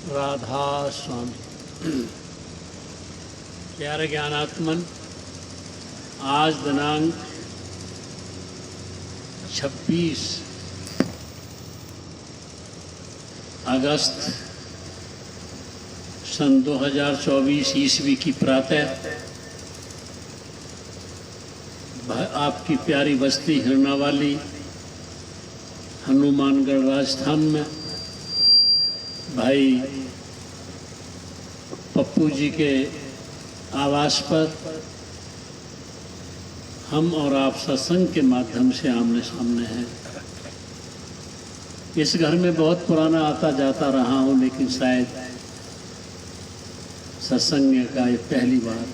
राधा स्वामी। प्यारे ज्ञानात्मन, आज दिनांक 26 अगस्त सन 2024 ईस्वी की प्रातः आपकी प्यारी बस्ती हिरनावाली हनुमानगढ़ राजस्थान में भाई पप्पू जी के आवास पर हम और आप सत्संग के माध्यम से आमने सामने हैं। इस घर में बहुत पुराना आता जाता रहा हूँ, लेकिन शायद सत्संग का ये पहली बार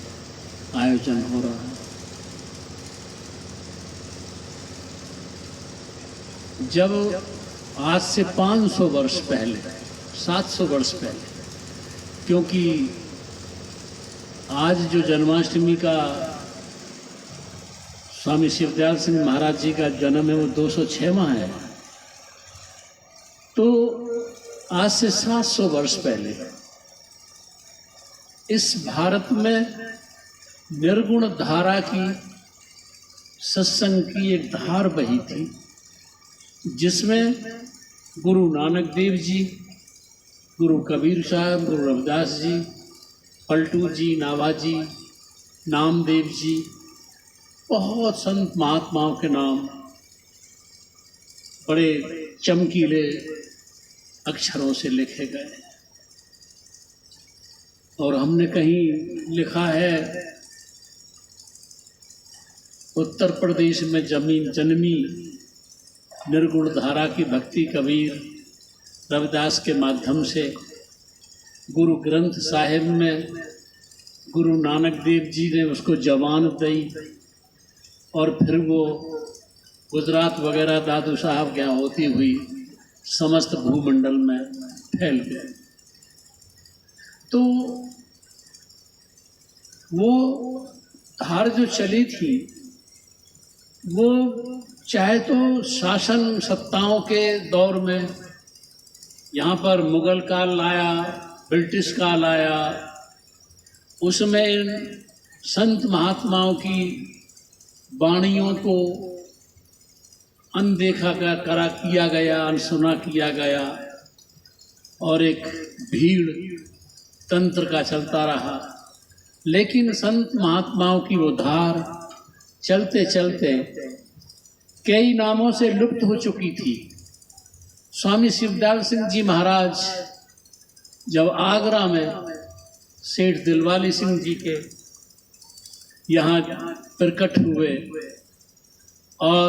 आयोजन हो रहा है। जब आज से 500 वर्ष पहले, 700 वर्ष पहले, क्योंकि आज जो जन्माष्टमी का स्वामी शिवदयाल सिंह महाराज जी का जन्म है वो 206वां है, तो आज से 700 वर्ष पहले इस भारत में निर्गुण धारा की, सत्संग की एक धार बही थी, जिसमें गुरु नानक देव जी, गुरु कबीर साहब, गुरु रविदास जी, पलटू जी, नावाजी, नामदेव जी, बहुत संत महात्माओं के नाम बड़े चमकीले अक्षरों से लिखे गए। और हमने कहीं लिखा है, उत्तर प्रदेश में जन्मी निर्गुण धारा की भक्ति कबीर रविदास के माध्यम से गुरु ग्रंथ साहिब में गुरु नानक देव जी ने उसको जमानत दी, और फिर वो गुजरात वगैरह दादू साहब क्या होती हुई समस्त भूमंडल में फैल गए। तो वो धार जो चली थी, वो चाहे तो शासन सत्ताओं के दौर में यहाँ पर मुगल काल आया, ब्रिटिश काल आया, उसमें इन संत महात्माओं की वाणियों को अनदेखा किया गया, अनसुना किया गया, और एक भीड़ तंत्र का चलता रहा। लेकिन संत महात्माओं की वो धार चलते चलते कई नामों से लुप्त हो चुकी थी। स्वामी शिवदयाल सिंह जी महाराज जब आगरा में सेठ दिलवाली सिंह जी के यहाँ प्रकट हुए, और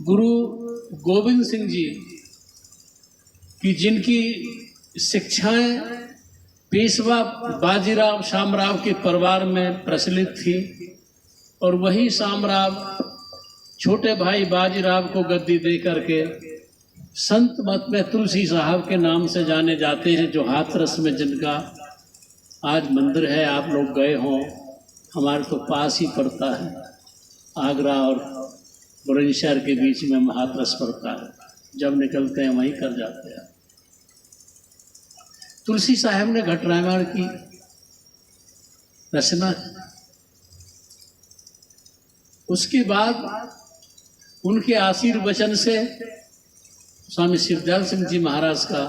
गुरु गोविंद सिंह जी की जिनकी शिक्षाएं पेशवा बाजीराव शामराव के परिवार में प्रचलित थी, और वही शामराव छोटे भाई बाजीराव को गद्दी दे करके संत मत में तुलसी साहब के नाम से जाने जाते हैं, जो हाथरस में जिनका आज मंदिर है। आप लोग गए हों, हमारे तो पास ही पड़ता है, आगरा और बुलंदशहर के बीच में हाथरस पड़ता है, जब निकलते हैं वहीं कर जाते हैं। तुलसी साहब ने घट रामायण की रचना, उसके बाद उनके आशीर्वचन से स्वामी शिवदयाल सिंह जी महाराज का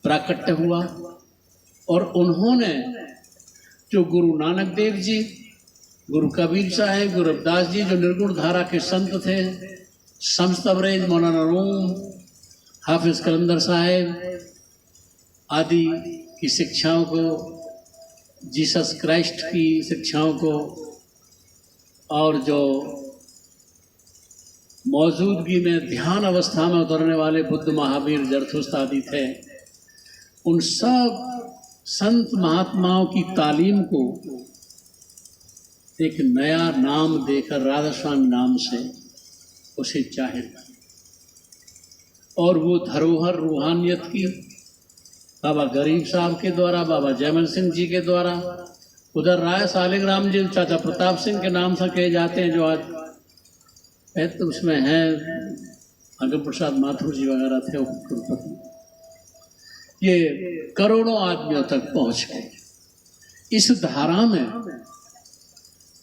प्राकट्य हुआ, और उन्होंने जो गुरु नानक देव जी, गुरु कबीर साहब, गुरु रविदास जी, जो निर्गुण धारा के संत थे, शम्स तबरेज, मौलाना रूम, हाफिज कलंदर साहब आदि की शिक्षाओं को, जीसस क्राइस्ट की शिक्षाओं को, और जो मौजूदगी में ध्यान अवस्था में उतरने वाले बुद्ध, महावीर, जरथुस्त्र आदि थे, उन सब संत महात्माओं की तालीम को एक नया नाम देकर राधा स्वामी नाम से उसे जाहिर किया। और वो धरोहर रूहानियत की बाबा गरीब साहब के द्वारा, बाबा जयमल सिंह जी के द्वारा, उधर राय सालिग्राम जी चाचा प्रताप सिंह के नाम से कहे जाते हैं, जो आज तो उसमें हैं अंग प्रसाद माथुर जी वगैरह थे कुलपति। ये करोड़ों आदमियों तक पहुंच गए। इस धारा में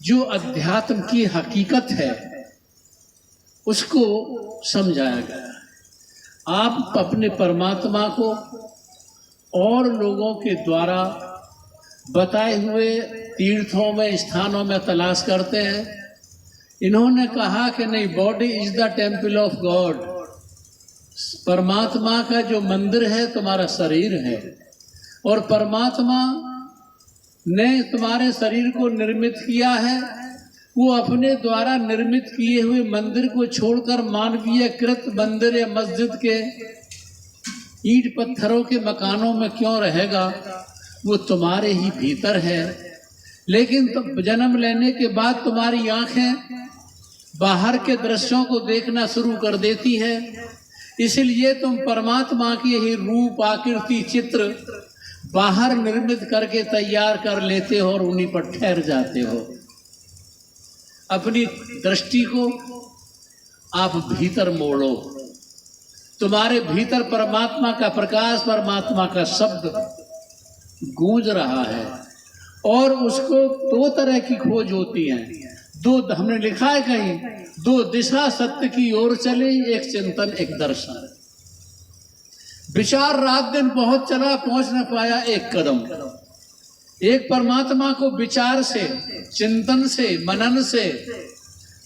जो अध्यात्म की हकीकत है उसको समझाया गया। आप अपने परमात्मा को और लोगों के द्वारा बताए हुए तीर्थों में, स्थानों में तलाश करते हैं। इन्होंने कहा कि नहीं, body is the temple of God. परमात्मा का जो मंदिर है तुम्हारा शरीर है, और परमात्मा ने तुम्हारे शरीर को निर्मित किया है। वो अपने द्वारा निर्मित किए हुए मंदिर को छोड़कर मानवीय कृत मंदिर या मस्जिद के ईंट पत्थरों के मकानों में क्यों रहेगा? वो तुम्हारे ही भीतर है। लेकिन तुम जन्म लेने के बाद तुम्हारी आंखें बाहर के दृश्यों को देखना शुरू कर देती है, इसलिए तुम परमात्मा की ही रूप, आकृति, चित्र बाहर निर्मित करके तैयार कर लेते हो और उन्हीं पर ठहर जाते हो। अपनी दृष्टि को आप भीतर मोड़ो। तुम्हारे भीतर परमात्मा का प्रकाश, परमात्मा का शब्द गूंज रहा है, और उसको दो तरह की खोज होती है। दो, हमने लिखा है कहीं, दो दिशा सत्य की ओर चले, एक चिंतन, एक दर्शन। विचार रात दिन बहुत चला, पहुंच न पाया एक कदम। एक परमात्मा को विचार से, चिंतन से, मनन से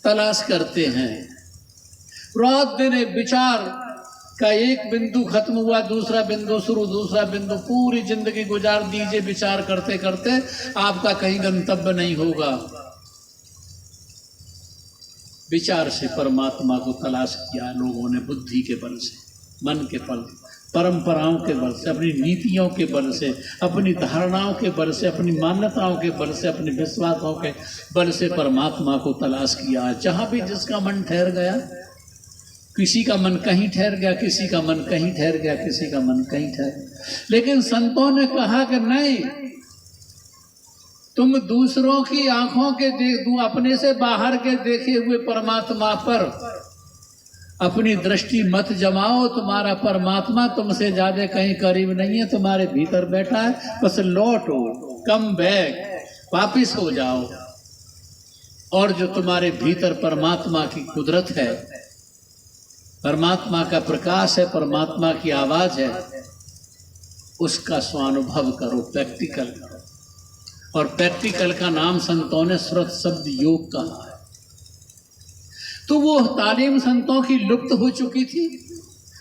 तलाश करते हैं। रात दिन एक विचार का एक बिंदु खत्म हुआ, दूसरा बिंदु शुरू, दूसरा बिंदु, पूरी जिंदगी गुजार दीजिए विचार करते करते, आपका कहीं गंतव्य नहीं होगा। विचार से परमात्मा को तलाश किया लोगों ने, बुद्धि के बल से, मन के बल, परंपराओं के बल से, अपनी नीतियों के बल से, अपनी धारणाओं के बल से, अपनी मान्यताओं के बल से, अपने विश्वासों के बल से परमात्मा को तलाश किया। जहां भी जिसका मन ठहर गया, किसी का मन कहीं ठहर गया, किसी का मन कहीं ठहर गया, किसी का मन कहीं ठहर। लेकिन संतों ने कहा कि नहीं, तुम दूसरों की आंखों के अपने से बाहर के देखे हुए परमात्मा पर अपनी दृष्टि मत जमाओ। तुम्हारा परमात्मा तुमसे ज्यादा कहीं करीब नहीं है, तुम्हारे भीतर बैठा है। बस लौटो, कम बैक, वापिस हो जाओ, और जो तुम्हारे भीतर परमात्मा की कुदरत है, परमात्मा का प्रकाश है, परमात्मा की आवाज है, उसका स्वानुभव करो, प्रैक्टिकल करो। और प्रैक्टिकल का नाम संतों ने श्रुत शब्द योग कहा है। तो वो तालीम संतों की लुप्त हो चुकी थी।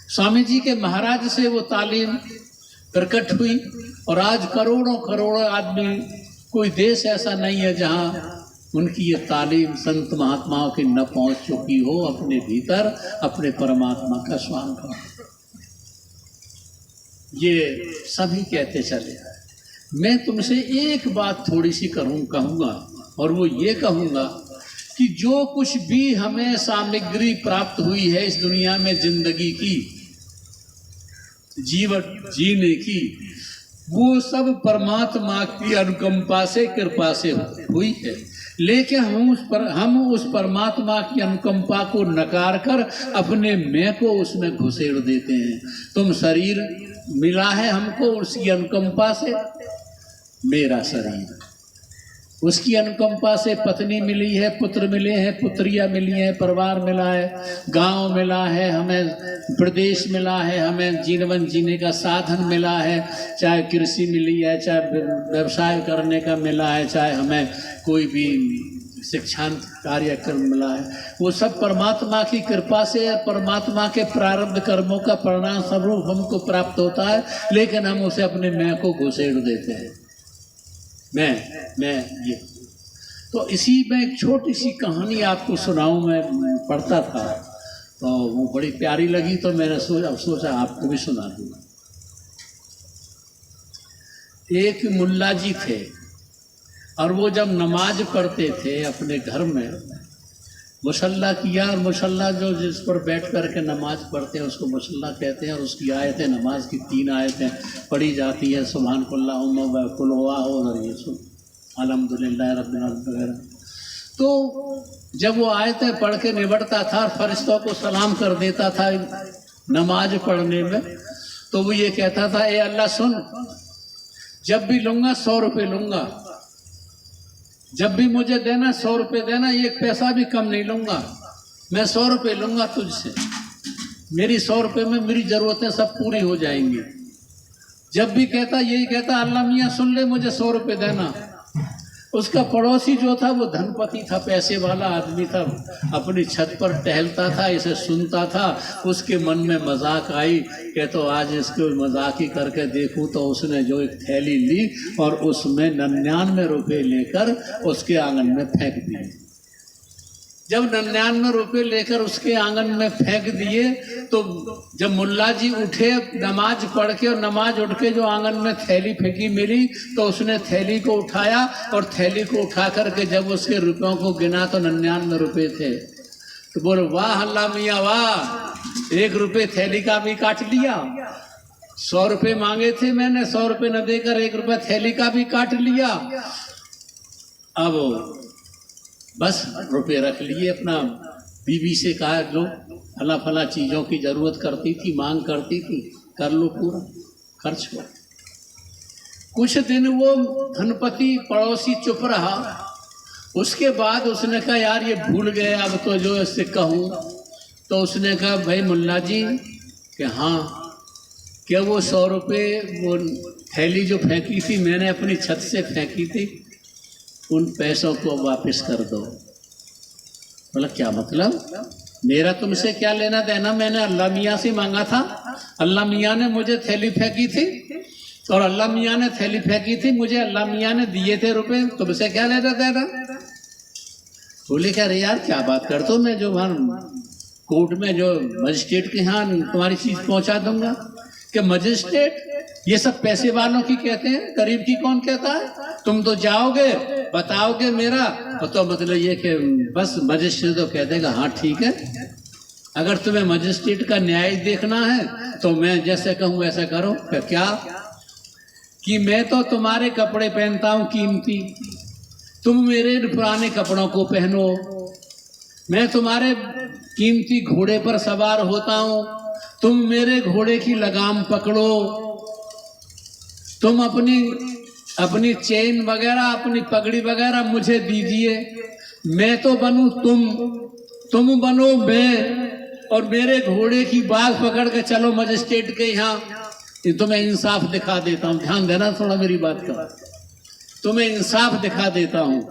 स्वामी जी के महाराज से वो तालीम प्रकट हुई, और आज करोड़ों करोड़ों आदमी, कोई देश ऐसा नहीं है जहां उनकी ये तालीम संत महात्माओं की न पहुंच चुकी हो अपने भीतर, अपने परमात्मा का स्वानुभव। ये सभी कहते चले आए। मैं तुमसे एक बात थोड़ी सी कहूँगा, और वो ये कहूँगा कि जो कुछ भी हमें सामग्री प्राप्त हुई है इस दुनिया में जिंदगी की, जीवन जीने की, वो सब परमात्मा की अनुकंपा से, कृपा से हुई है। लेकिन हम उस परमात्मा की अनुकंपा को नकार कर अपने मैं को उसमें घुसेड़ देते हैं। तुम शरीर मिला है हमको उसकी अनुकंपा से, मेरा शरीर, उसकी अनुकंपा से पत्नी मिली है, पुत्र मिले हैं, पुत्रियां मिली हैं, परिवार मिला है, गांव मिला है, हमें प्रदेश मिला है, हमें जीवन जीने का साधन मिला है, चाहे कृषि मिली है, चाहे व्यवसाय करने का मिला है, चाहे हमें कोई भी शिक्षांत कार्यक्रम मिला है। वो सब परमात्मा की कृपा से, परमात्मा के प्रारब्ध कर्मों का परिणाम स्वरूप हमको प्राप्त होता है। लेकिन हम उसे अपने मैं को घुसेड़ देते हैं। मैं ये। तो इसी में एक छोटी सी कहानी आपको सुनाऊं। मैं पढ़ता था तो वो बड़ी प्यारी लगी, तो मैंने सोचा आपको भी सुना दूंगा। एक मुल्ला जी थे, और वो जब नमाज पढ़ते थे अपने घर में, मुसल्ला किया, और मुसल्ला जो जिस पर बैठ करके नमाज पढ़ते हैं उसको मुसल्ला कहते हैं। और उसकी आयतें, नमाज की 3 आयतें पढ़ी जाती हैं, सुब्हानकुल्लाहुम्मा व कुल हुवल्लाहु अल्हम्दुलिल्लाह रब्बिल आलमीन वगैरह। तो जब वो आयतें पढ़ के निबटता था, फरिश्तों को सलाम कर देता था नमाज पढ़ने में, तो वो ये कहता था, ए अल्लाह सुन, जब भी लूंगा 100 रुपये लूंगा, जब भी मुझे देना 100 रुपये देना, एक पैसा भी कम नहीं लूंगा, मैं 100 रुपये लूंगा तुझसे, मेरी 100 रुपये में मेरी ज़रूरतें सब पूरी हो जाएंगी। जब भी कहता यही कहता, अल्लाह मियाँ सुन ले, मुझे 100 रुपये देना। उसका पड़ोसी जो था वो धनपति था, पैसे वाला आदमी था, अपनी छत पर टहलता था, इसे सुनता था। उसके मन में मजाक आई कि तो आज इसको मजाक ही करके देखूं। तो उसने जो एक थैली ली और उसमें 99 रुपये लेकर उसके आंगन में फेंक दिए। जब 99 रुपये लेकर उसके आंगन में फेंक दिए तो जब मुल्ला जी उठे नमाज पढ़ के, और नमाज उठ के जो आंगन में थैली फेंकी मिली, तो उसने थैली को उठाया और थैली को उठा करके जब उसके रुपयों को गिना तो 99 रुपये थे। तो बोले, वाह अल्लाह मियाँ वाह, 1 रुपये थैली का भी काट लिया। 100 रुपये मांगे थे मैंने, 100 रुपये न देकर 1 रुपये थैली का भी काट लिया। अब बस रुपये रख लिए। अपना बीवी से कहा, जो फला फला चीज़ों की ज़रूरत करती थी, मांग करती थी, कर लो, पूरा खर्च हो। कुछ दिन वो धनपति पड़ोसी चुप रहा। उसके बाद उसने कहा, यार ये भूल गए, अब तो जो इससे कहूँ। तो उसने कहा, भाई मुल्ला जी कि हाँ, क्या वो 100 रुपये वो थैली जो फेंकी थी मैंने, अपनी छत से फेंकी थी, उन पैसों को वापस कर दो। बोला, क्या मतलब? मेरा तुमसे क्या लेना देना? मैंने अल्लाह मियाँ से मांगा था, अल्लाह मियाँ ने मुझे थैली फेंकी थी, और अल्लाह मियाँ ने थैली फेंकी थी, मुझे अल्लाह मियाँ ने दिए थे रुपए, तुमसे क्या लेना देना? बोले, क्या रे यार क्या बात करते हो, मैं जो वहाँ कोर्ट में जो मजिस्ट्रेट के यहाँ तुम्हारी चीज़ पहुँचा दूंगा। कि मजिस्ट्रेट ये सब पैसे वालों की कहते हैं, गरीब की कौन कहता है? तुम तो जाओगे बताओगे मेरा, तो मतलब ये कि बस मजिस्ट्रेट तो कह देगा हाँ ठीक है। अगर तुम्हें मजिस्ट्रेट का न्याय देखना है तो मैं जैसे कहूँ वैसा करो। क्या कि मैं तो तुम्हारे कपड़े पहनता हूँ कीमती, तुम मेरे पुराने कपड़ों को पहनो। मैं तुम्हारे कीमती घोड़े पर सवार होता हूँ, तुम मेरे घोड़े की लगाम पकड़ो। तुम अपनी चेन वगैरह, अपनी पगड़ी वगैरह मुझे दीजिए। मैं तो बनूं तुम बनो मैं, और मेरे घोड़े की बाग पकड़ के चलो मजिस्ट्रेट के यहाँ। तुम्हें इंसाफ दिखा देता हूँ, ध्यान देना थोड़ा मेरी बात का, तुम्हें इंसाफ दिखा देता हूँ।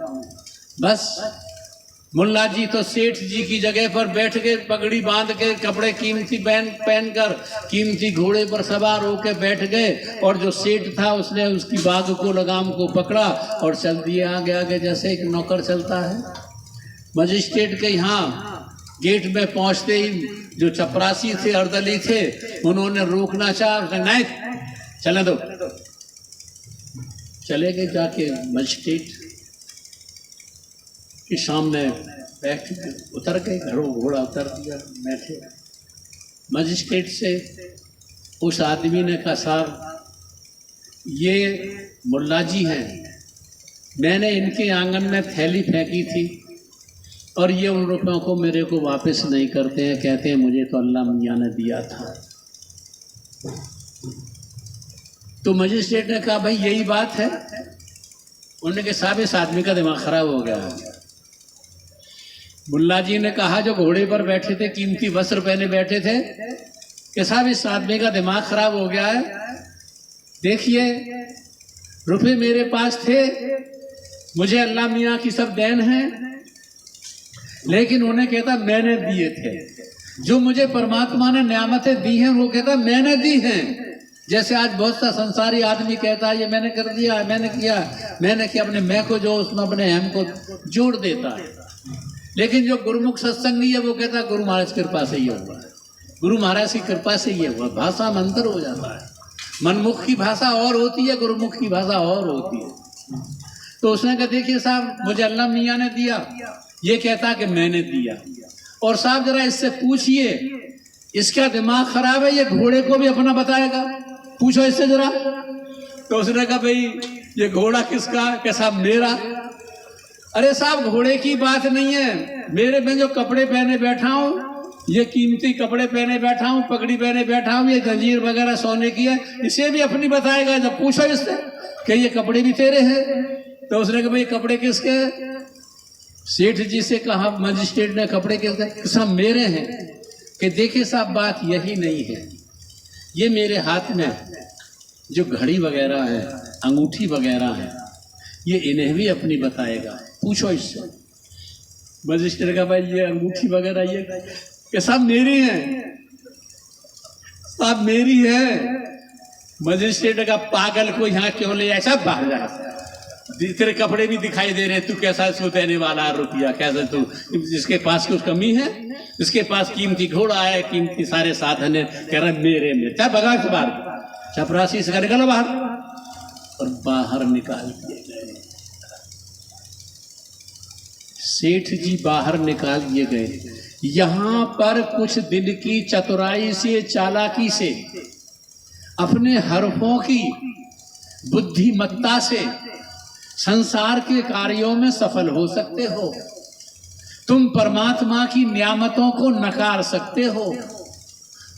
बस मुल्ला जी तो सेठ जी की जगह पर बैठ के पगड़ी बांध के कपड़े कीमती पहन कर कीमती घोड़े पर सवार होकर बैठ गए, और जो सेठ था उसने उसकी बाग को लगाम को पकड़ा और चल दिए आगे आगे, जैसे एक नौकर चलता है। मजिस्ट्रेट के यहाँ गेट में पहुंचते ही जो चपरासी थे, अर्दली थे, उन्होंने रोकना चाहा, नहीं चले दो। चले गए, जाके मजिस्ट्रेट के सामने बैठ उतर गए, घोड़ा उतर दिया, बैठे। मजिस्ट्रेट से उस आदमी ने कहा, साहब ये मुल्ला जी हैं, मैंने इनके आंगन में थैली फेंकी थी और ये उन रुपयों को मेरे को वापस नहीं करते हैं, कहते हैं मुझे तो अल्लाह मियाँ ने दिया था। तो मजिस्ट्रेट ने कहा, भाई यही बात है? उन्होंने कहा, साहब इस आदमी का दिमाग खराब हो गया है। मुल्ला जी ने कहा, जो घोड़े पर बैठे थे, कीमती वस्त्र पहने बैठे थे, कि साहब इस आदमी का दिमाग खराब हो गया है। देखिए रुपए मेरे पास थे, मुझे अल्लाह मियाँ की सब देन है, लेकिन उन्हें कहता मैंने दिए थे। जो मुझे परमात्मा ने नेमतें दी हैं वो कहता मैंने दी हैं। जैसे आज बहुत सा संसारी आदमी कहता है ये मैंने कर दिया, मैंने किया, अपने मैं को जो उसमें अपने हम को जोड़ देता है। लेकिन जो गुरुमुख सत्संगी है वो कहता है गुरु महाराज की कृपा से ही हुआ है, गुरु महाराज की कृपा से ही हुआ। भाषा में अंतर हो जाता है, मनमुख की भाषा और होती है, गुरुमुख की भाषा और होती है। तो उसने कहा, देखिए साहब मुझे अल्लाह मियाँ ने दिया, ये कहता कि मैंने दिया। और साहब जरा इससे पूछिए, इसका दिमाग खराब है, ये घोड़े को भी अपना बताएगा, पूछो इससे जरा। तो उसने कहा, भाई ये घोड़ा किसका? कि साहब मेरा। अरे साहब घोड़े की बात नहीं है, मेरे में जो कपड़े पहने बैठा हूं ये कीमती कपड़े पहने बैठा हूँ, पगड़ी पहने बैठा हूँ, ये जंजीर वगैरह सोने की है, इसे भी अपनी बताएगा। जब पूछो इससे कि ये कपड़े भी तेरे हैं, तो उसने कहा भाई कपड़े किसके? सेठ जी से कहा, मजिस्ट्रेट ने, कपड़े किसके? सब मेरे हैं। कि देखिए साहब, बात यही नहीं है, ये मेरे हाथ में जो घड़ी वगैरह है, अंगूठी वगैरह है, ये इन्हें भी अपनी बताएगा, पूछो इससे। मजिस्ट्रेट का भाई ये अंगूठी वगैरह ये कि सब मेरी है, सब मेरी है। मजिस्ट्रेट का पागल को यहाँ क्यों ले आए? सब बाहर जा, तेरे कपड़े भी दिखाई दे रहे, तू कैसा इसको देने वाला रुपया? कैसे तू, जिसके पास कुछ कमी है, जिसके पास कीमती घोड़ा है, कीमती सारे साधन है, कह रहा मेरे में। चाहे भगा के बाहर, चपरासी से निकलो बाहर। और बाहर निकाल दिए गए, सेठ जी बाहर निकाल दिए गए। यहां पर कुछ दिन की चतुराई से, चालाकी से, अपने हरफों की बुद्धिमत्ता से संसार के कार्यों में सफल हो सकते हो। तुम परमात्मा की नियामतों को नकार सकते हो।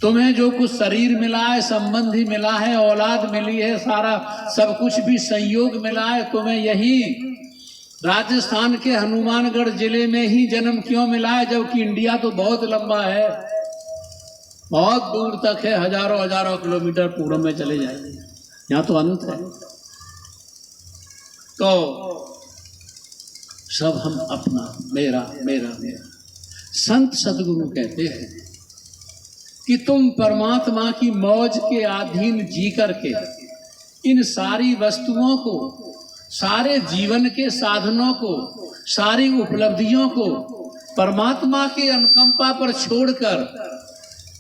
तुम्हें जो कुछ शरीर मिला है, संबंधी मिला है, औलाद मिली है, सारा सब कुछ भी संयोग मिला है, तुम्हें यही राजस्थान के हनुमानगढ़ जिले में ही जन्म क्यों मिला है? जबकि इंडिया तो बहुत लंबा है, बहुत दूर तक है, हजारों हजारों किलोमीटर पूर्व में चले जाएंगे, यहाँ तो अंत है। तो सब हम अपना, मेरा मेरा मेरा। संत सदगुरु कहते हैं कि तुम परमात्मा की मौज के अधीन जी करके इन सारी वस्तुओं को, सारे जीवन के साधनों को, सारी उपलब्धियों को परमात्मा के अनुकंपा पर छोड़कर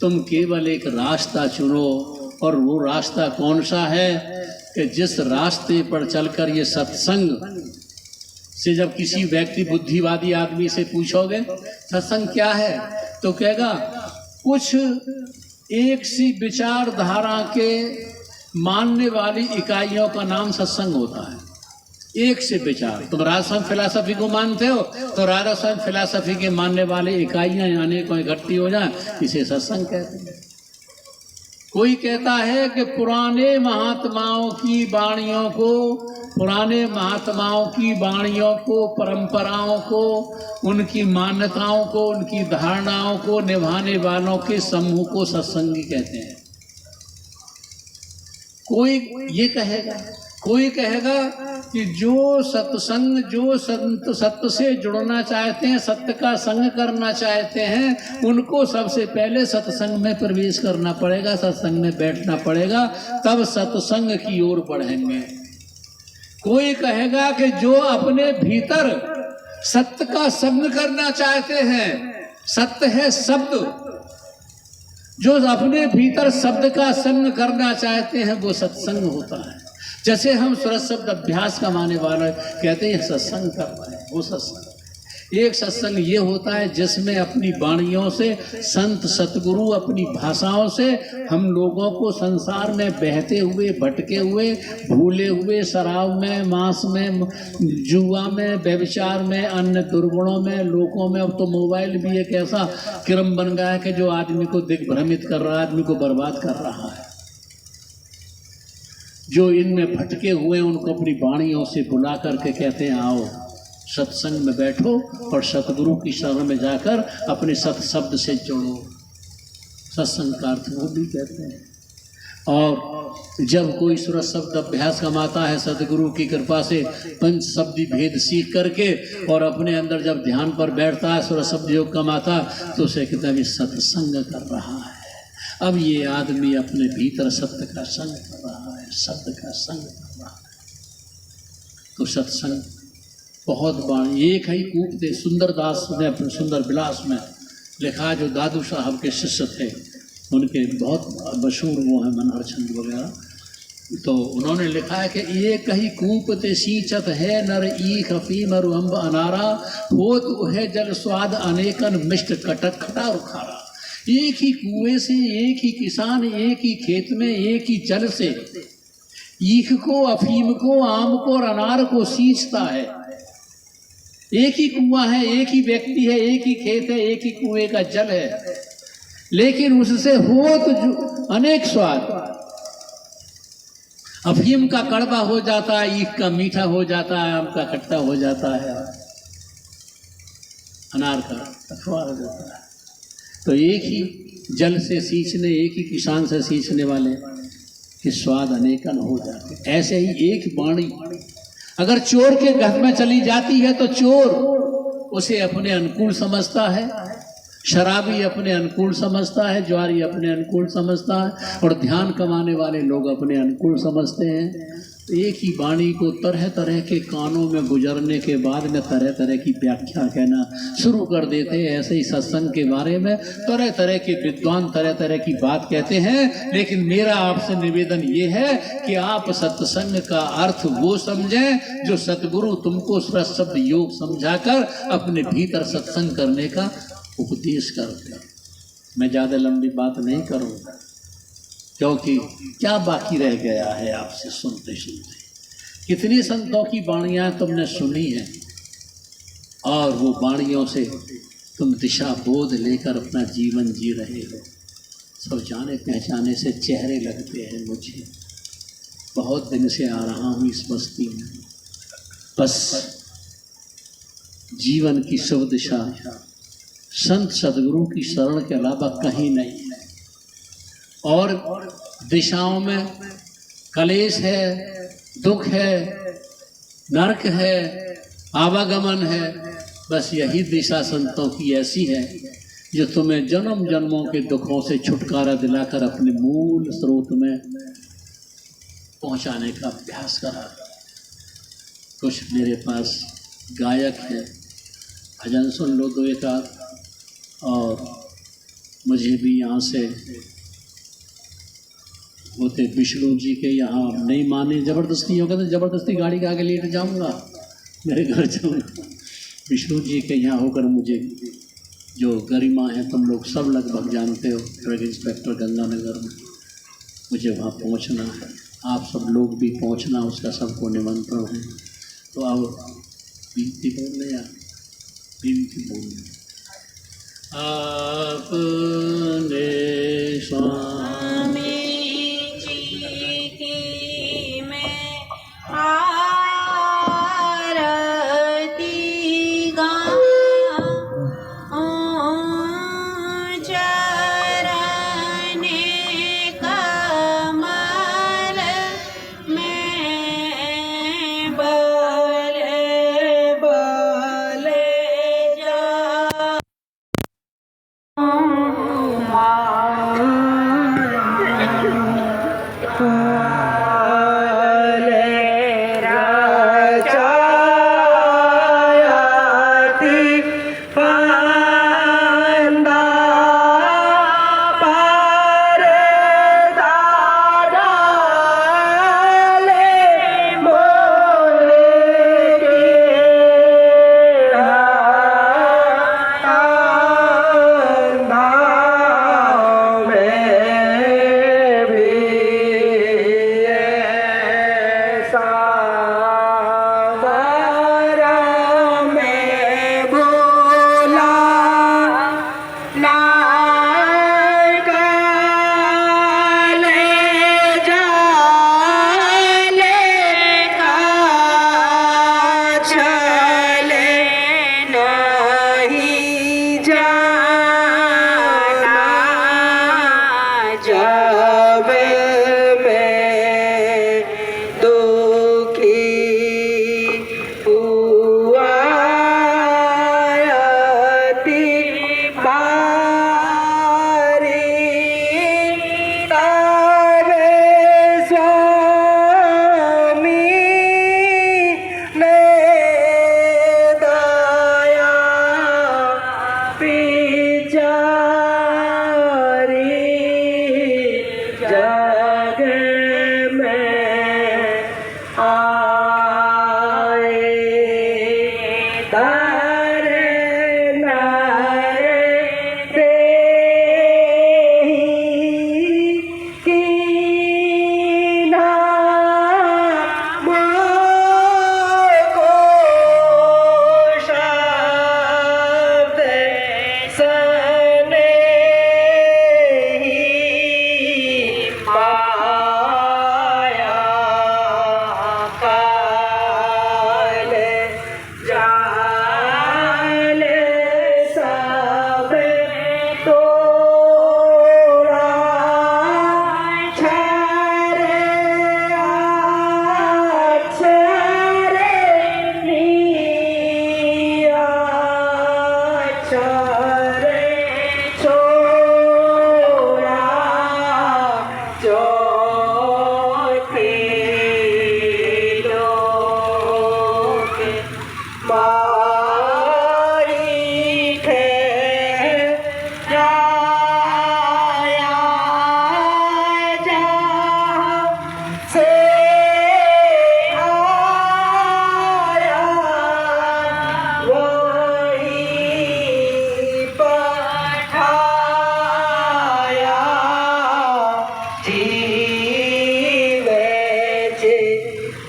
तुम केवल एक रास्ता चुनो। और वो रास्ता कौन सा है? कि जिस रास्ते पर चलकर ये सत्संग से, जब किसी व्यक्ति बुद्धिवादी आदमी से पूछोगे सत्संग क्या है, तो कहेगा कुछ एक सी विचारधारा के मानने वाली इकाइयों का नाम सत्संग होता है। एक से विचार, तुम राजस्थान फिलॉसफी को मानते हो, तो राजस्थान फिलॉसफी के मानने वाले इकाइयां यानी कोई इकट्ठी हो जाए, इसे सत्संग कहते हैं। कोई कहता है कि पुराने महात्माओं की वाणियों को, पुराने महात्माओं की वाणियों को, परंपराओं को, उनकी मान्यताओं को, उनकी धारणाओं को निभाने वालों के समूह को सत्संगी कहते हैं। कोई ये कहेगा, कोई कहेगा कि जो सत्संग, जो संत सत्य से जुड़ना चाहते हैं, सत्य का संग करना चाहते हैं, उनको सबसे पहले सत्संग में प्रवेश करना पड़ेगा, सत्संग में बैठना पड़ेगा, तब सत्संग की ओर बढ़ेंगे। कोई कहेगा कि जो अपने भीतर सत्य का संग करना चाहते हैं, सत्य है शब्द, जो अपने भीतर शब्द का संग करना चाहते हैं वो सत्संग होता है। जैसे हम स्वरत शब्द अभ्यास का माने वाला कहते हैं सत्संग करना है, वो सत्संग। एक सत्संग ये होता है जिसमें अपनी वाणियों से संत सतगुरु अपनी भाषाओं से हम लोगों को संसार में बहते हुए, भटके हुए, भूले हुए, शराब में, मांस में, जुआ में, व्यभिचार में, अन्य दुर्गुणों में, लोगों में। अब तो मोबाइल भी एक ऐसा क्रम बन गया है कि जो आदमी को दिग्भ्रमित कर रहा है, आदमी को बर्बाद कर रहा है। जो इनमें भटके हुए उनको अपनी वाणियों से बुला करके कहते हैं आओ सत्संग में बैठो और सतगुरु की शरण में जाकर अपने सत शब्द से जोड़ो। सत्संग का अर्थ वो भी कहते हैं। और जब कोई सुरत शब्द अभ्यास कमाता है सतगुरु की कृपा से, पंच शब्दी भेद सीख करके और अपने अंदर जब ध्यान पर बैठता है, सुरत शब्द योग कमाता, तो उसे कहता है सत्संग कर रहा है। अब ये आदमी अपने भीतर सत्य का संग कर रहा है, शब्द का संग कर रहा है। तो सत्संग बहुत बार एक ही कूप थे। सुंदरदास ने अपने सुंदर विलास में लिखा, जो दादू साहब के शिष्य थे, उनके बहुत मशहूर वो हैं मनहर चंद वगैरह, तो उन्होंने लिखा है कि एक ही कूप ते सींचत है नर ईख अफीम अरुअम्ब अनारा, होत उहे जल स्वाद अनेकन मिष्ट कटक खटा और खारा। एक ही कुएं से एक ही किसान एक ही खेत में एक ही जल से ईख को, अफीम को, आम को और अनार को सींचता है। एक ही कुआं है, एक ही व्यक्ति है, एक ही खेत है, एक ही कुएं का जल है, लेकिन उससे हो तो अनेक स्वाद। अफीम का कड़वा हो जाता है, ईख का मीठा हो जाता है, आम का खट्टा हो जाता है, अनार का अखवा हो जाता है। तो एक ही जल से सींचने, एक ही किसान से सींचने वाले के स्वाद अनेकन हो जाते। ऐसे ही एक वाणी अगर चोर के घर में चली जाती है तो चोर उसे अपने अनुकूल समझता है, शराबी अपने अनुकूल समझता है, ज्वारी अपने अनुकूल समझता है, और ध्यान कमाने वाले लोग अपने अनुकूल समझते हैं। एक ही वाणी को तरह तरह के कानों में गुजरने के बाद में तरह तरह की व्याख्या कहना शुरू कर देते हैं। ऐसे ही सत्संग के बारे में तरह तरह के विद्वान तरह तरह की बात कहते हैं। लेकिन मेरा आपसे निवेदन ये है कि आप सत्संग का अर्थ वो समझें जो सतगुरु तुमको शब्द योग समझाकर अपने भीतर सत्संग करने का उपदेश करते हैं। मैं ज़्यादा लंबी बात नहीं करूँगा, क्योंकि क्या बाकी रह गया है आपसे सुनते सुनते। कितनी संतों की वाणियाँ तुमने सुनी हैं, और वो वाणियों से तुम दिशा बोध लेकर अपना जीवन जी रहे हो। सब जाने पहचाने से चेहरे लगते हैं मुझे। बहुत दिन से आ रहा हूँ इस बस्ती में, बस जीवन की शुभ दिशा संत सदगुरु की शरण के अलावा कहीं नहीं है। और दिशाओं में कलेश है, दुख है, नरक है, आवागमन है। बस यही दिशा संतों की ऐसी है जो तुम्हें जन्म जन्मों के दुखों से छुटकारा दिलाकर अपने मूल स्रोत में पहुंचाने का अभ्यास करा। कुछ मेरे पास गायक है, भजन सुन लो दो एक आध, और मुझे भी यहाँ से होते विष्णु जी के यहाँ नहीं माने, ज़बरदस्ती होगा तो ज़बरदस्ती गाड़ी के आगे लेट जाऊँगा, मेरे घर जाऊँगा। विष्णु जी के यहाँ होकर मुझे जो गरिमा है, तुम लोग सब लगभग जानते हो, ड्रग इंस्पेक्टर गंगानगर में, मुझे वहाँ पहुँचना है। आप सब लोग भी पहुँचना, उसका सबको निमंत्रण है। तो अब विनती बोल या विनती बोल। आपने स्वामी जी की मैं आरती गाऊं, चरण कमल में बोले बोले जा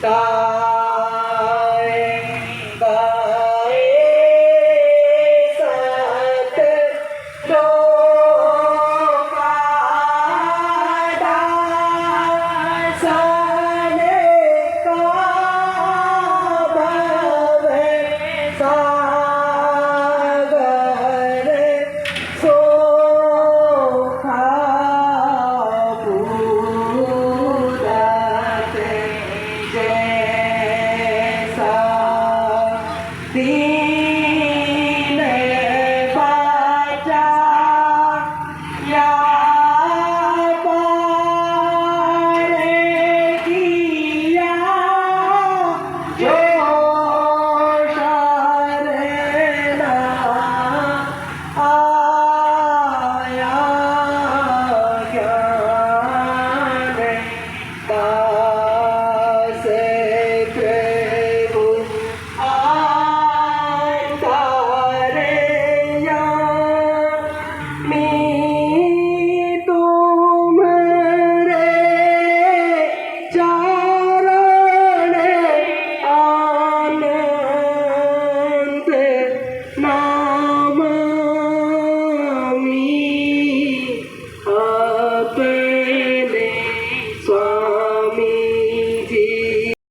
का